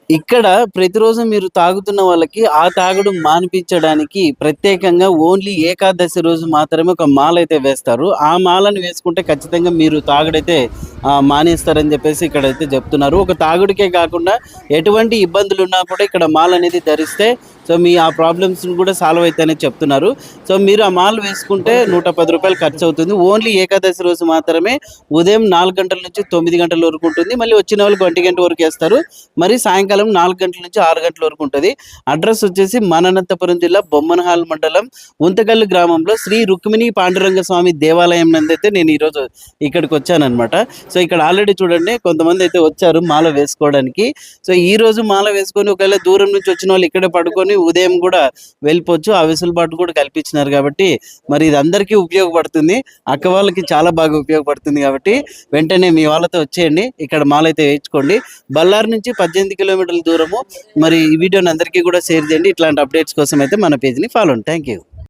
ఇక్కడ ప్రతిరోజు మీరు తాగుతున్న వాళ్ళకి ఆ తాగుడు మానిపించడానికి ప్రత్యేకంగా ఓన్లీ ఏకాదశి రోజు మాత్రమే ఒక మాలైతే వేస్తారు. ఆ మాలను వేసుకుంటే ఖచ్చితంగా మీరు తాగుడైతే మానేస్తారని జెప్పేసి ఇక్కడైతే జెప్తున్నారు. ఒక తాగుడికే కాకుండా ఎటువంటి ఇబ్బందులున్నా కూడా ఇక్కడ మాలనేది ధరిస్తే మీ ఆ ప్రాబ్లమ్స్‌ని కూడా సాల్వ్ అయితాయని చెప్తున్నారు. మీరు ఆ మాల వేసుకుంటే రూ. 110 ఖర్చవుతుంది. ఓన్లీ ఏకాదశి రోజు మాత్రమే ఉదయం 4 గంటల నుంచి 9 గంటల వరకు ఉంటుంది. మళ్ళీ వచ్చిన వాళ్ళకి 1 గంట వరకు ఏస్తారు. మరి సాయంకాలం 4 గంటల నుంచి 6 గంటల వరకు ఉంటది. అడ్రస్ వచ్చేసి మన అనంతపురం జిల్లా బొమ్మనహాల్ మండలం ఉంతకల్లు గ్రామంలో శ్రీ రుక్మిణి పాండురంగ స్వామి దేవాలయం నందైతే నేను ఈరోజు ఇక్కడికొచ్చాననమాట. ఇక్కడ ఆల్రెడీ చూడండి కొంతమంది అయితే వచ్చారు మాల వేసుకోవడానికి. ఈరోజు మాల వేసుకొని ఒకవేళ దూరం నుంచి వచ్చిన వాళ్ళు ఇక్కడే పడుకొని ఉదయం కూడా వెళ్ళిపోవచ్చు. ఆ వెసులుబాటు కూడా కల్పించినారు కాబట్టి మరి ఇది అందరికీ ఉపయోగపడుతుంది. అక్క వాళ్ళకి చాలా బాగా ఉపయోగపడుతుంది కాబట్టి వెంటనే మీ వాళ్ళతో వచ్చేయండి. ఇక్కడ మాల అయితే వేయించుకోండి. బళ్ళారి నుంచి 18 కిలోమీటర్ల దూరము. మరి ఈ వీడియోని అందరికీ కూడా షేర్ చేయండి. ఇట్లాంటి అప్డేట్స్ కోసం అయితే మన పేజ్‌ని ఫాలో అవ్వండి. Thank you.